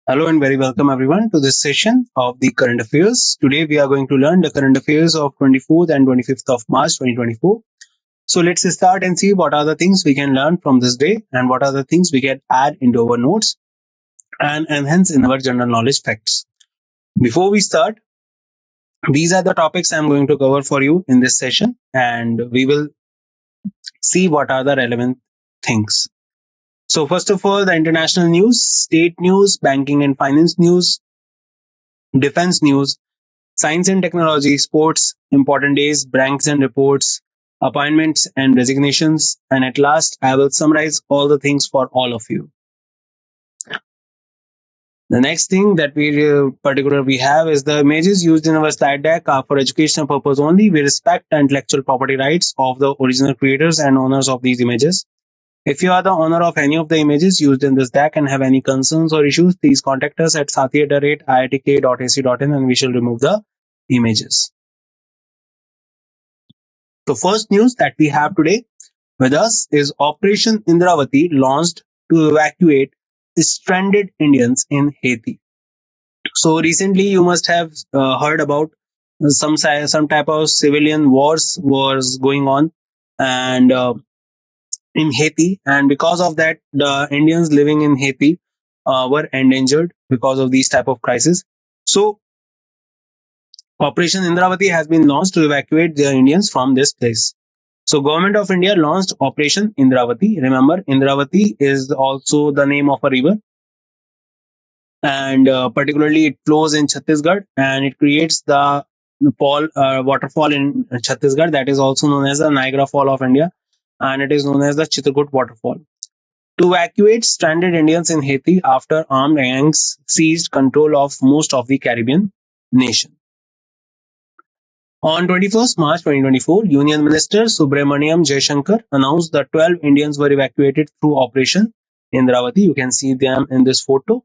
Hello and very welcome everyone to this session of the current affairs. Today we are going to learn the current affairs of 24th and 25th of March 2024. So let's start and see what are the things we can learn from this day and what are the things we can add into our notes and enhance in our general knowledge facts. Before we start, these are the topics I'm going to cover for you in this session and we will see what are the relevant things. So first of all, the international news, state news, banking and finance news, defense news, science and technology, sports, important days, ranks and reports, appointments and resignations, and at last, I will summarize all the things for all of you. The next thing that we have is the images used in our slide deck are for educational purpose only. We respect the intellectual property rights of the original creators and owners of these images. If you are the owner of any of the images used in this deck and have any concerns or issues, please contact us at sathi@iitk.ac.in and we shall remove the images. The first news that we have today with us is Operation Indravati launched to evacuate stranded Indians in Haiti. So recently, you must have heard about some type of civilian wars was going on, and in Haiti, and because of that, the Indians living in Haiti were endangered because of these type of crises. So Operation Indravati has been launched to evacuate the Indians from this place. So Government of India launched Operation Indravati. Remember, Indravati is also the name of a river, and particularly it flows in Chhattisgarh, and it creates the waterfall in Chhattisgarh that is also known as the Niagara Fall of India, and it is known as the Chitrakoot waterfall. To evacuate stranded Indians in Haiti after armed gangs seized control of most of the Caribbean nation. On 21st March 2024, Union Minister Subramaniam Jaishankar announced that 12 Indians were evacuated through Operation Indravati. You can see them in this photo.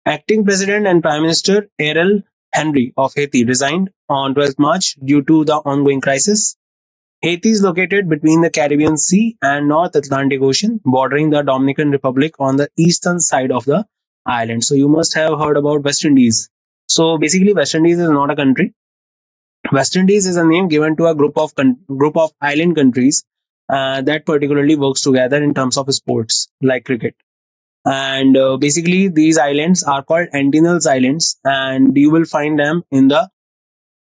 Acting President and Prime Minister Ariel Henry of Haiti resigned on 12th March due to the ongoing crisis. Haiti is located between the Caribbean Sea and North Atlantic Ocean, bordering the Dominican Republic on the eastern side of the island. So you must have heard about West Indies. So basically, West Indies is not a country. West Indies is a name given to a group of island countries that particularly works together in terms of sports like cricket. And basically, these islands are called Antilles Islands, and you will find them in the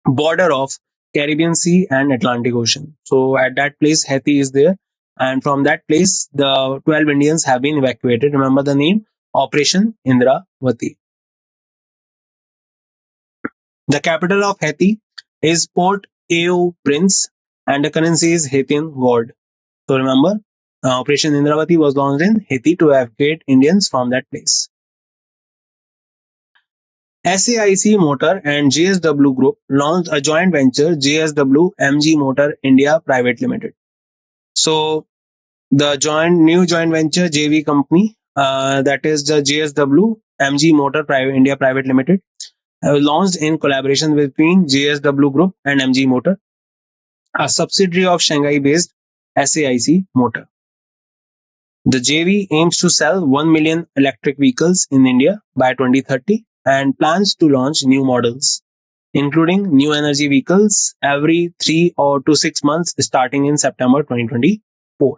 border of Caribbean Sea and Atlantic Ocean. So at that place, Haiti is there, and from that place, the 12 Indians have been evacuated. Remember the name, Operation Indravati. The capital of Haiti is Port-au-Prince, and the currency is Haitian gold. So remember, Operation Indravati was launched in Haiti to evacuate Indians from that place. SAIC Motor and JSW Group launched a joint venture, JSW MG Motor India Private Limited. So the new joint venture JV company, that is the JSW MG Motor India Private Limited, launched in collaboration between JSW Group and MG Motor, a subsidiary of Shanghai-based SAIC Motor. The JV aims to sell 1 million electric vehicles in India by 2030 and plans to launch new models, including new energy vehicles every 3 or to 6 months starting in September 2024.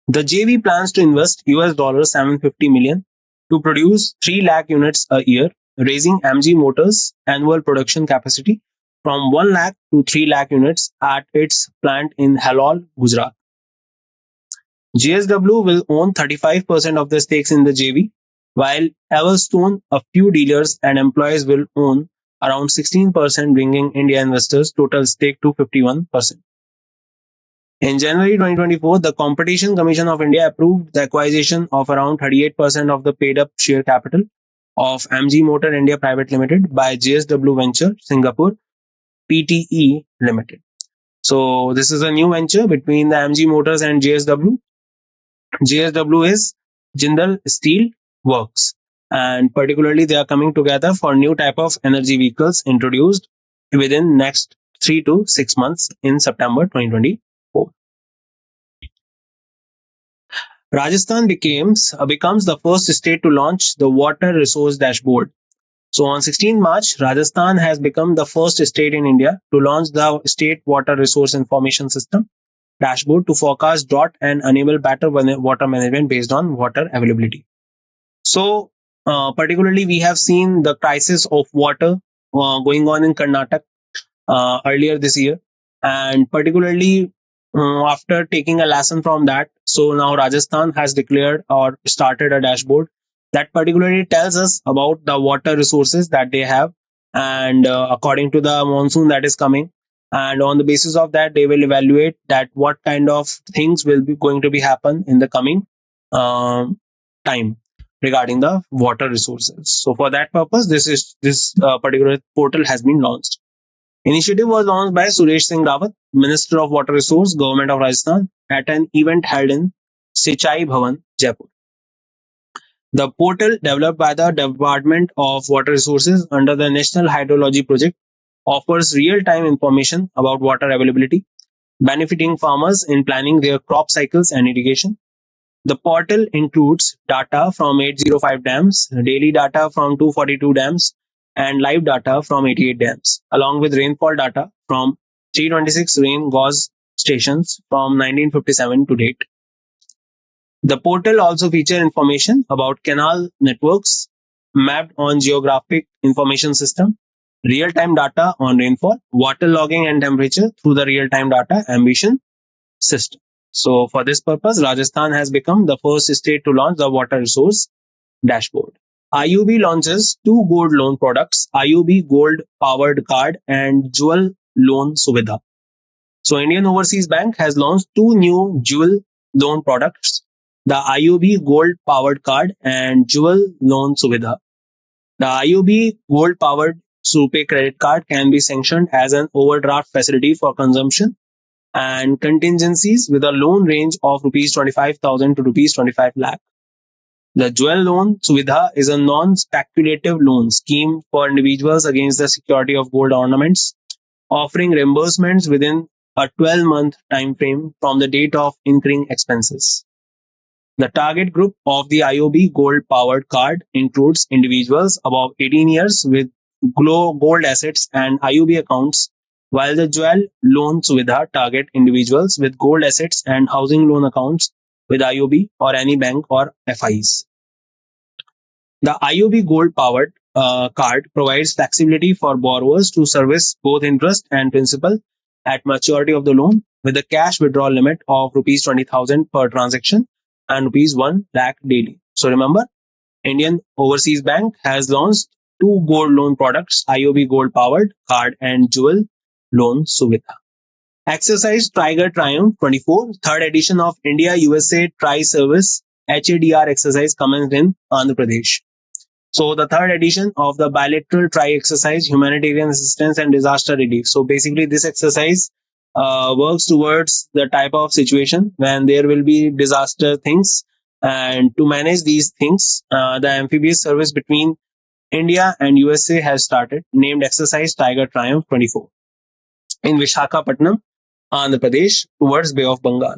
The JV plans to invest $750 million to produce 3 lakh units a year, raising MG Motors' annual production capacity from 1 lakh to 3 lakh units at its plant in Halol, Gujarat. JSW will own 35% of the stakes in the JV, while Everstone, a few dealers and employees will own around 16%, bringing India investors' total stake to 51%. In January 2024, the Competition Commission of India approved the acquisition of around 38% of the paid-up share capital of MG Motor India Private Limited by JSW Venture Singapore Pte Limited. So this is a new venture between the MG Motors and JSW. JSW is Jindal Steel Works, and particularly they are coming together for new type of energy vehicles introduced within next 3 to 6 months in September 2024. Rajasthan becomes the first state to launch the water resource dashboard. So on 16 March, Rajasthan has become the first state in India to launch the State Water Resource Information System dashboard to forecast drought and enable better water management based on water availability. So, particularly, we have seen the crisis of water going on in Karnataka earlier this year, and particularly after taking a lesson from that, so now Rajasthan has declared or started a dashboard that particularly tells us about the water resources that they have, and according to the monsoon that is coming, and on the basis of that, they will evaluate that what kind of things will be going to be happen in the coming um, time regarding the water resources. So for that purpose, this particular portal has been launched. Initiative was launched by Suresh Singh Rawat, Minister of Water Resource, Government of Rajasthan, at an event held in Sichai Bhavan, Jaipur. The portal, developed by the Department of Water Resources under the National Hydrology Project, offers real-time information about water availability, benefiting farmers in planning their crop cycles and irrigation. The portal includes data from 805 dams, daily data from 242 dams, and live data from 88 dams, along with rainfall data from 326 rain gauge stations from 1957 to date. The portal also features information about canal networks mapped on geographic information system, real-time data on rainfall, water logging and temperature through the real-time data ambition system. So for this purpose, Rajasthan has become the first state to launch the water resource dashboard. IUB launches two gold loan products, IUB Gold Powered Card and Jewel Loan Suvidha. So Indian Overseas Bank has launched two new jewel loan products, the IUB Gold Powered Card and Jewel Loan Suvidha. The IUB Gold Powered SuPay credit card can be sanctioned as an overdraft facility for consumption and contingencies with a loan range of rupees 25,000 to rupees 25 lakh. The Jewel Loan Suvidha is a non-speculative loan scheme for individuals against the security of gold ornaments, offering reimbursements within a 12-month time frame from the date of incurring expenses. The target group of the IOB Gold Powered Card includes individuals above 18 years with gold assets and IOB accounts, while the Jewel Loan Suvidha target individuals with gold assets and housing loan accounts with IOB or any bank or FIs. The IOB Gold Powered card provides flexibility for borrowers to service both interest and principal at maturity of the loan with a cash withdrawal limit of rupees 20,000 per transaction and rupees 1 lakh daily. So remember, Indian Overseas Bank has launched two gold loan products, IOB Gold Powered Card and Jewel Loan Suvidha. Exercise Tiger Triumph 24, third edition of India USA Tri Service HADR exercise commenced in Andhra Pradesh. So the third edition of the bilateral tri exercise, humanitarian assistance and disaster relief. So basically, this exercise works towards the type of situation when there will be disaster things, and to manage these things, the amphibious service between India and USA has started, named Exercise Tiger Triumph 24 in Vishakhapatnam, Andhra Pradesh, towards Bay of Bengal.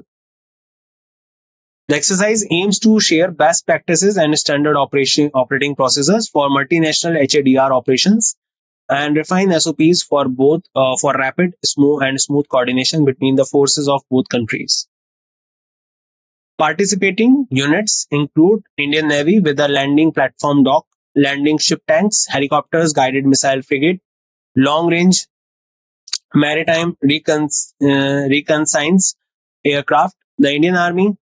The exercise aims to share best practices and standard operating procedures for multinational HADR operations and refine SOPs for both for rapid, smooth coordination between the forces of both countries. Participating units include Indian Navy with a landing platform dock, landing ship tanks, helicopters, guided missile frigate, long-range maritime reconnaissance aircraft, the Indian Army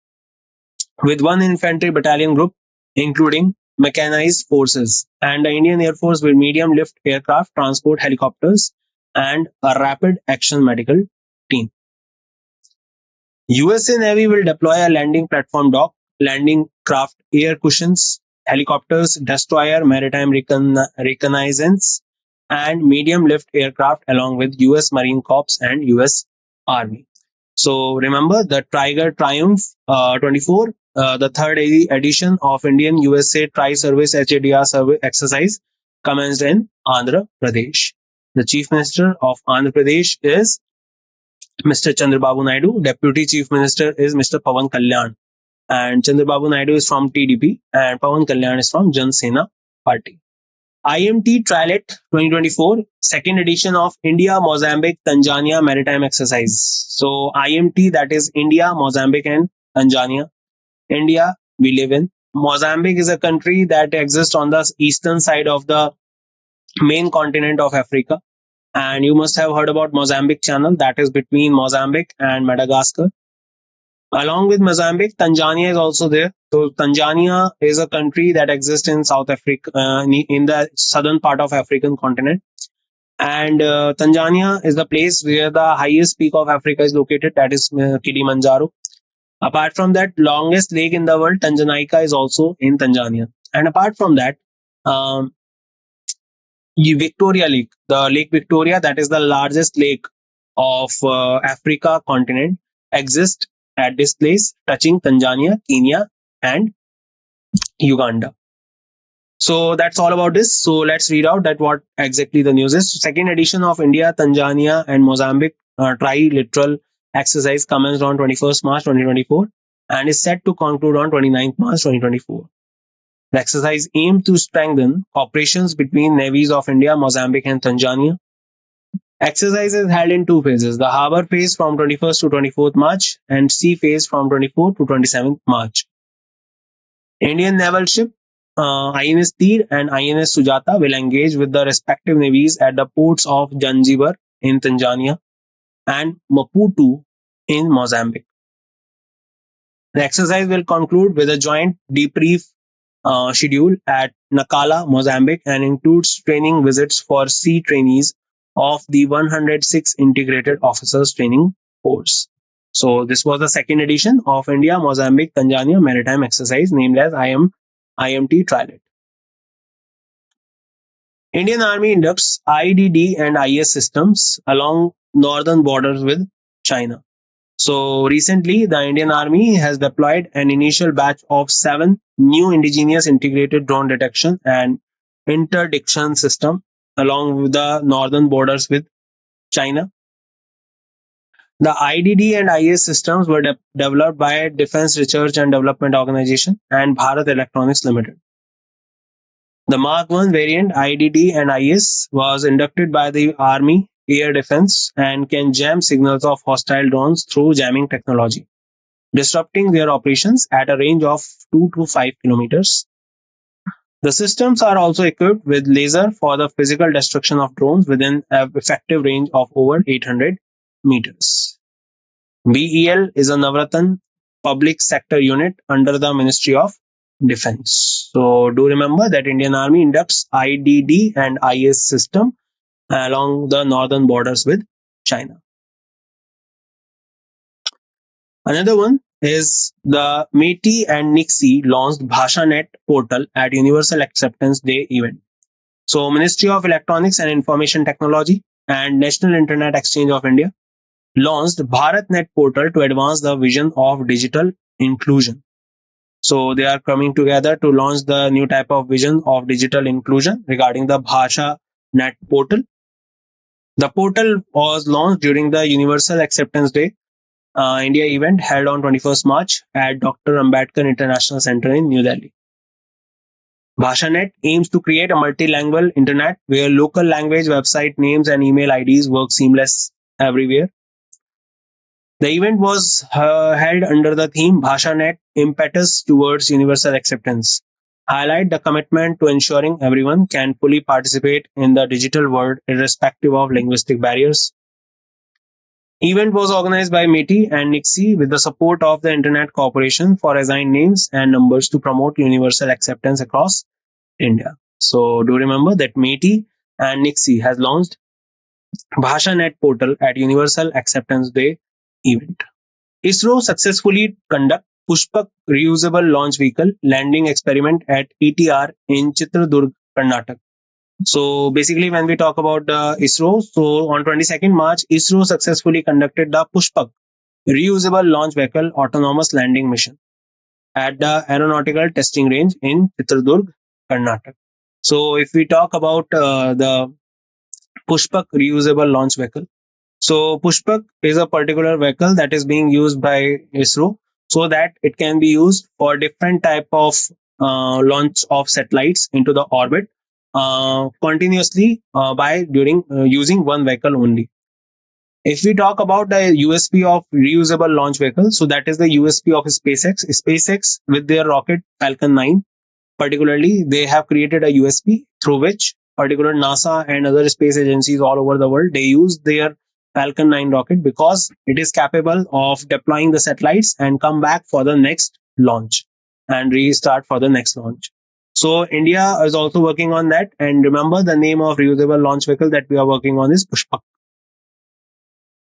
with one infantry battalion group, including mechanized forces, and the Indian Air Force with medium lift aircraft, transport helicopters, and a rapid action medical team. USA Navy will deploy a landing platform dock, landing craft, air cushions, helicopters, destroyer, maritime reconnaissance, and medium lift aircraft along with US Marine Corps and US Army. So remember the Tiger Triumph 24, the third edition of Indian USA Tri-Service HADR service exercise commenced in Andhra Pradesh. The Chief Minister of Andhra Pradesh is Mr. Chandrababu Naidu. Deputy Chief Minister is Mr. Pawan Kalyan. and Chandrababu Naidu is from TDP, and Pawan Kalyan is from Jan Sena Party. IMT Trilet 2024, second edition of India, Mozambique, Tanzania Maritime Exercise. So IMT, that is India, Mozambique, and Tanzania. India, we live in. Mozambique is a country that exists on the eastern side of the main continent of Africa. And you must have heard about Mozambique Channel, that is between Mozambique and Madagascar. Along with Mozambique, Tanzania is also there. So Tanzania is a country that exists in South Africa, in the southern part of African continent. And Tanzania is the place where the highest peak of Africa is located, that is Kilimanjaro. Apart from that, longest lake in the world, Tanganyika, is also in Tanzania. And apart from that, um, Victoria Lake, the Lake Victoria, that is the largest lake of Africa continent, exists at this place, touching Tanzania, Kenya, and Uganda. So that's all about this. So let's read out that what exactly the news is. Second edition of India, Tanzania, and Mozambique trilateral exercise commenced on 21st March 2024 and is set to conclude on 29th March 2024. The exercise aimed to strengthen operations between navies of India, Mozambique, and Tanzania. Exercise is held in two phases: the harbour phase from 21st to 24th March and sea phase from 24th to 27th March. Indian naval ship INS Tir and INS Sujata will engage with the respective navies at the ports of Zanzibar in Tanzania and Maputo in Mozambique. The exercise will conclude with a joint debrief schedule at Nacala, Mozambique, and includes training visits for sea trainees of the 106 Integrated Officers Training Course. So this was the second edition of India, Mozambique, Tanzania Maritime Exercise named as IMT Trilet. Indian Army inducts IDD and IS systems along northern borders with China. So recently, the Indian Army has deployed an initial batch of 7 new indigenous integrated drone detection and interdiction system along with the northern borders with China. The IDD and IS systems were developed by Defense Research and Development Organization and Bharat Electronics Limited. The Mark I variant IDD and IS was inducted by the Army Air Defense and can jam signals of hostile drones through jamming technology, disrupting their operations at a range of 2 to 5 kilometers. The systems are also equipped with laser for the physical destruction of drones within an effective range of over 800 meters. BEL is a Navratan public sector unit under the Ministry of Defense. So do remember that Indian Army inducts IDD and IS system along the northern borders with China. Another one is the METI and NIXI launched BhashaNet portal at Universal Acceptance Day event. So Ministry of Electronics and Information Technology and National Internet Exchange of India launched BharatNet portal to advance the vision of digital inclusion. So they are coming together to launch the new type of vision of digital inclusion regarding the BhashaNet portal. The portal was launched during the Universal Acceptance Day India event held on 21st March at Dr. Ambedkar International Center in New Delhi. BhashaNet aims to create a multilingual internet where local language, website names, and email IDs work seamless everywhere. The event was held under the theme BhashaNet Impetus Towards Universal Acceptance, highlight the commitment to ensuring everyone can fully participate in the digital world irrespective of linguistic barriers. Event was organized by METI and NIXI with the support of the Internet Corporation for assigned names and numbers to promote universal acceptance across India. So do remember that METI and NIXI has launched BhashaNet portal at Universal Acceptance Day event. ISRO successfully conduct Pushpak reusable launch vehicle landing experiment at ETR in Chitradurg, Karnataka. So basically, when we talk about ISRO, so on 22nd March, ISRO successfully conducted the Pushpak reusable launch vehicle autonomous landing mission at the aeronautical testing range in Chitradurg, Karnataka. So if we talk about the Pushpak reusable launch vehicle, so Pushpak is a particular vehicle that is being used by ISRO so that it can be used for different type of launch of satellites into the orbit continuously by during using one vehicle only. If we talk about the USP of reusable launch vehicle, so that is the USP of SpaceX. SpaceX with their rocket Falcon 9, particularly, they have created a USP through which particular NASA and other space agencies all over the world, they use their Falcon 9 rocket because it is capable of deploying the satellites and come back for the next launch and restart for the next launch. So India is also working on that. And remember, the name of reusable launch vehicle that we are working on is Pushpak.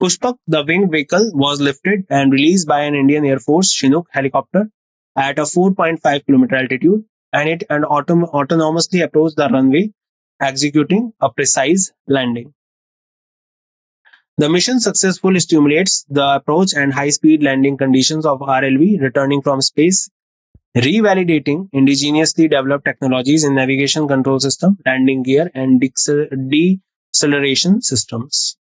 Pushpak, the winged vehicle, was lifted and released by an Indian Air Force Chinook helicopter at a 4.5-kilometer altitude, and it autonomously approached the runway, executing a precise landing. The mission successfully stimulates the approach and high-speed landing conditions of RLV returning from space, revalidating indigenously developed technologies in navigation control system, landing gear, and deceleration systems.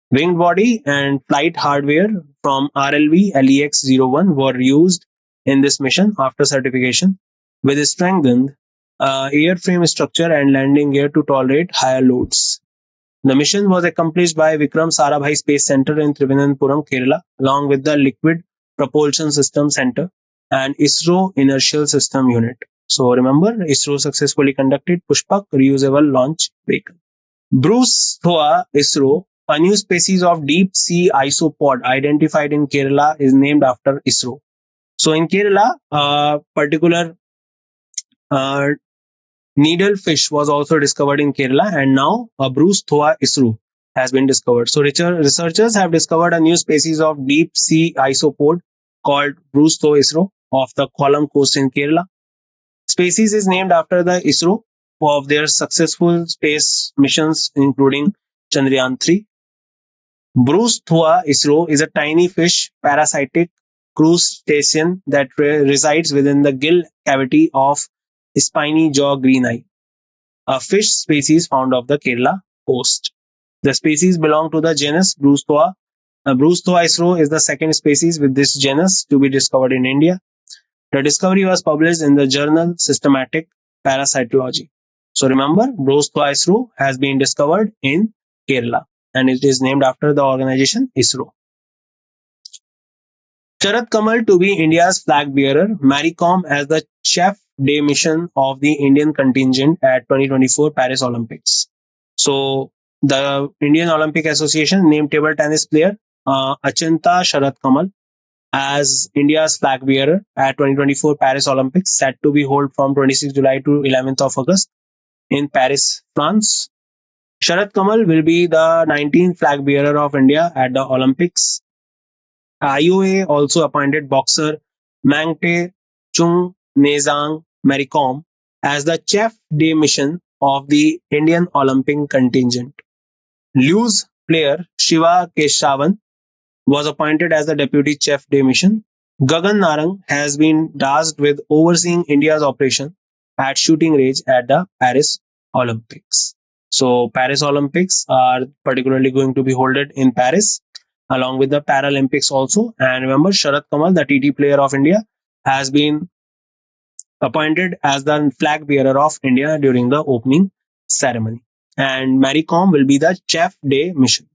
Wing body and flight hardware from RLV LEX-01 were used in this mission after certification, with a strengthened airframe structure and landing gear to tolerate higher loads. The mission was accomplished by Vikram Sarabhai Space Center in Thiruvananthapuram, Kerala, along with the Liquid Propulsion System Center and ISRO Inertial System Unit. So remember, ISRO successfully conducted Pushpak reusable launch vehicle. Bruce Thoa ISRO, a new species of deep sea isopod identified in Kerala, is named after ISRO. So in Kerala, a particular needlefish was also discovered in Kerala, and now a Bruce Thoa ISRO has been discovered. So researchers have discovered a new species of deep sea isopod called Bruce Thoa ISRO off the Kollam coast in Kerala. Species is named after the ISRO of their successful space missions, including Chandrayaan 3. Bruce Thoa ISRO is a tiny fish parasitic crustacean that resides within the gill cavity of spiny jaw green eye, a fish species found off the Kerala coast. The species belong to the genus Bruce Thoa. Bruce Thoa ISRO is the second species with this genus to be discovered in India. The discovery was published in the journal Systematic Parasitology. So remember, Bruce Thoa ISRO has been discovered in Kerala, and it is named after the organization ISRO. Sharat Kamal to be India's flag bearer, Maricom as the chef de mission of the Indian contingent at 2024 Paris Olympics. So the Indian Olympic Association named table tennis player Achinta Sharat Kamal as India's flag bearer at 2024 Paris Olympics, set to be held from 26 July to 11th of August in Paris, France. Sharat Kamal will be the 19th flag bearer of India at the Olympics. IOA also appointed boxer Mangte Chung Nezang Maricom as the chef de mission of the Indian Olympic contingent. Luge player Shiva Keshavan was appointed as the deputy chef de mission. Gagan Narang has been tasked with overseeing India's operation at shooting range at the Paris Olympics. So Paris Olympics are particularly going to be held in Paris, along with the Paralympics also. And remember, Sharat Kamal, the TT player of India, has been appointed as the flag bearer of India during the opening ceremony. And Maricom will be the chef de mission.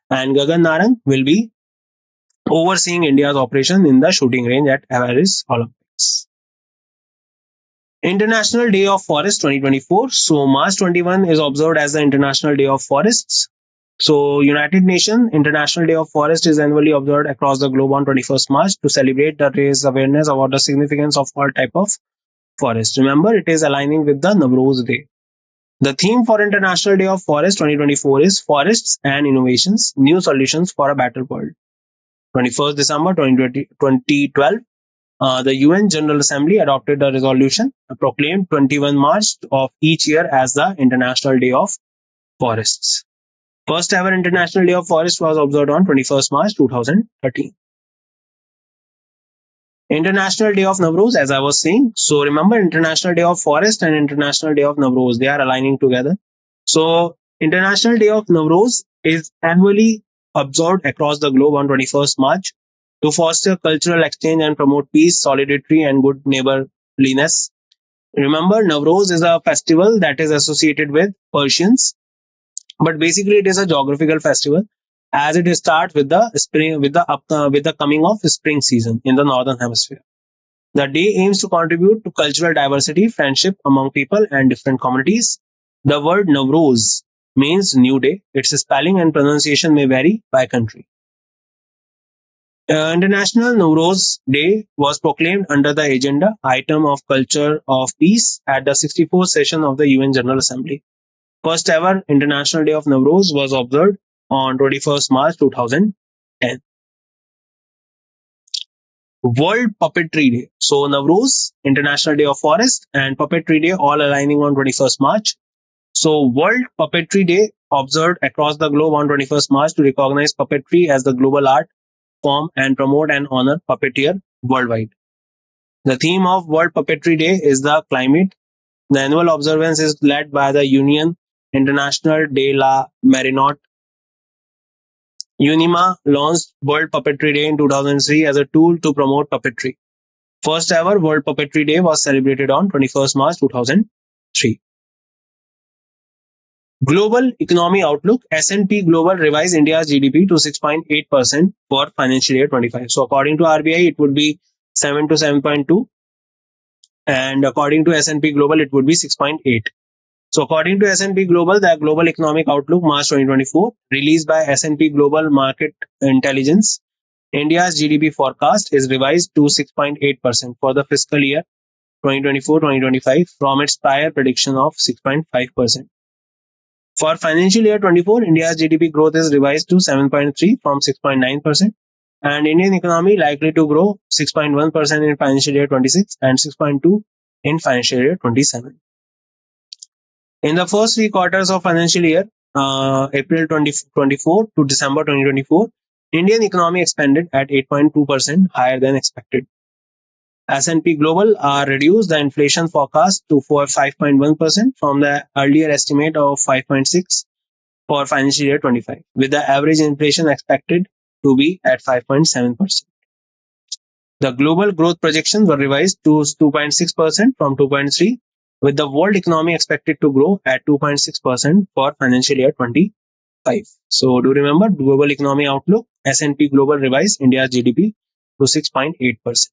And Gagan Narang will be overseeing India's operation in the shooting range at Paris Olympics. International Day of Forest 2024. So March 21 is observed as the International Day of Forests. So United Nations International Day of Forest is annually observed across the globe on 21st March to celebrate the raise awareness about the significance of all type of forest. Remember, it is aligning with the Navroz Day. The theme for International Day of Forest 2024 is Forests and Innovations, New Solutions for a Better World. 21st December 2012, the UN General Assembly adopted a resolution proclaimed 21 March of each year as the International Day of Forests. First ever International Day of Forest was observed on 21st March 2013. International Day of Navroz, as I was saying. So remember, International Day of Forest and International Day of Navroz, they are aligning together. So International Day of Navroz is annually observed across the globe on 21st March to foster cultural exchange and promote peace, solidarity, and good neighborliness. Remember, Navroz is a festival that is associated with Persians, but basically it is a geographical festival as it starts with the spring with the coming of spring season in the northern hemisphere. The day aims to contribute to cultural diversity, friendship among people and different communities. The word Navroz means new day. Its spelling and pronunciation may vary by country. International Nowruz Day was proclaimed under the agenda item of culture of peace at the 64th session of the UN General Assembly. First ever International Day of Nowruz was observed on 21st March 2010. World Puppetry Day. So Nowruz, International Day of Forest, and Puppetry Day all aligning on 21st March. So World Puppetry Day observed across the globe on 21st March to recognize puppetry as the global art form and promote and honor puppeteer worldwide. The theme of World Puppetry Day is the climate. The annual observance is led by the Union International de la Marinotte. UNIMA launched World Puppetry Day in 2003 as a tool to promote puppetry. First ever World Puppetry Day was celebrated on 21st March 2003. Global Economy Outlook. S&P Global revised India's GDP to 6.8% for financial year 25. So according to RBI, it would be 7 to 7.2, and according to S&P Global, it would be 6.8. So according to S&P Global, the Global Economic Outlook March 2024, released by S&P Global Market Intelligence, India's GDP forecast is revised to 6.8% for the fiscal year 2024-2025 from its prior prediction of 6.5%. For financial year 24, India's GDP growth is revised to 7.3 from 6.9%, and Indian economy likely to grow 6.1% in financial year 26 and 6.2 in financial year 27. In the first 3 quarters of financial year, April 2024 to December 2024, Indian economy expanded at 8.2% higher than expected. S&P Global reduced the inflation forecast to 5.1% from the earlier estimate of 5.6 for financial year 25, with the average inflation expected to be at 5.7%. The global growth projections were revised to 2.6% from 2.3, with the world economy expected to grow at 2.6% for financial year 25. So do remember, Global Economy Outlook, S&P Global revised India's GDP to 6.8%.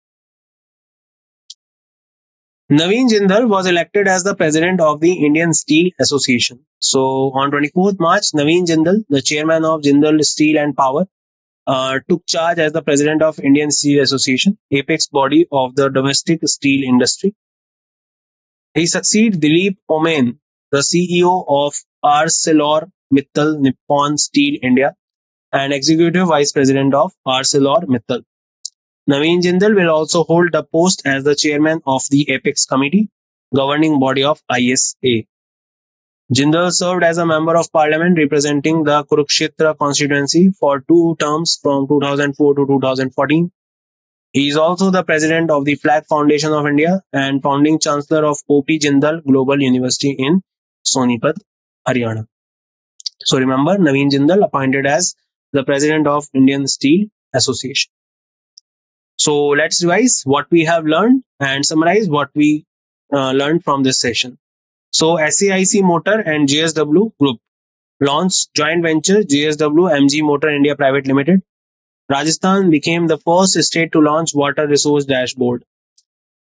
Naveen Jindal was elected as the president of the Indian Steel Association. So on 24th March, Naveen Jindal, the chairman of Jindal Steel and Power, took charge as the president of Indian Steel Association, apex body of the domestic steel industry. He succeeded Dilip Omen, the CEO of ArcelorMittal Nippon Steel India and executive vice president of ArcelorMittal. Naveen Jindal will also hold the post as the chairman of the Apex Committee, governing body of ISA. Jindal served as a member of parliament representing the Kurukshetra constituency for 2 terms from 2004 to 2014. He is also the president of the Flag Foundation of India and founding chancellor of O.P. Jindal Global University in Sonipat, Haryana. So remember, Naveen Jindal appointed as the president of Indian Steel Association. So let's revise what we have learned and summarize what we learned from this session. So SAIC Motor and JSW Group launched joint venture JSW MG Motor India Private Limited. Rajasthan became the first state to launch water resource dashboard.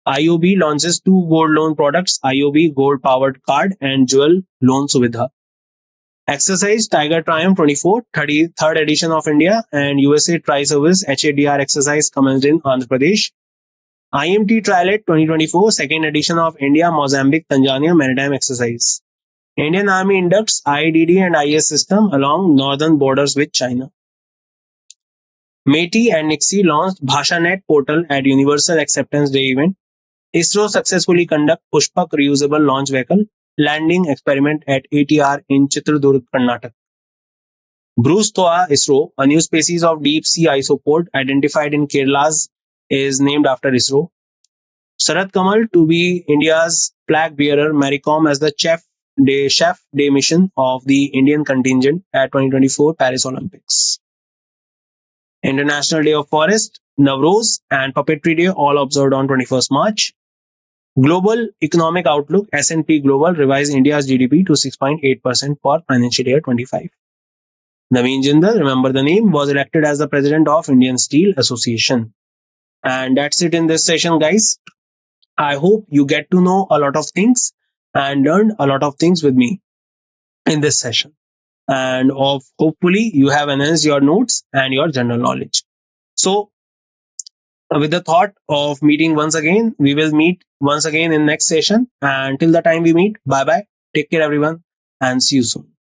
IOB launches 2 gold loan products, IOB Gold Powered Card and Jewel Loan Suvidha. Exercise Tiger Triumph 24, 33rd edition of India and USA Tri-Service HADR exercise commenced in Andhra Pradesh. IMT Trialet 2024, 2nd edition of India Mozambique Tanzania Maritime Exercise. Indian Army inducts IEDD and IS system along northern borders with China. METI and NIXI launched BhashaNet portal at Universal Acceptance Day event. ISRO successfully conduct Pushpak reusable launch vehicle landing experiment at ATR in Chitradurg, Karnataka. Bruce Toa ISRO, a new species of deep sea isopod identified in Kerala's, is named after ISRO. Sarat Kamal to be India's flag bearer, Maricom as the chef de mission of the Indian contingent at 2024 Paris Olympics. International Day of Forest, Navroz, and Puppetry Day all observed on 21st March. Global Economic Outlook, S&P Global revised India's GDP to 6.8% for financial year 25. Naveen Jindal, remember the name, was elected as the president of Indian Steel Association. And that's it in this session, guys. I hope you get to know a lot of things and learned a lot of things with me in this session. And hopefully you have enhanced your notes and your general knowledge. So with the thought of meeting once again, we will meet once again in next session. And till the time we meet, bye bye. Take care, everyone, and see you soon.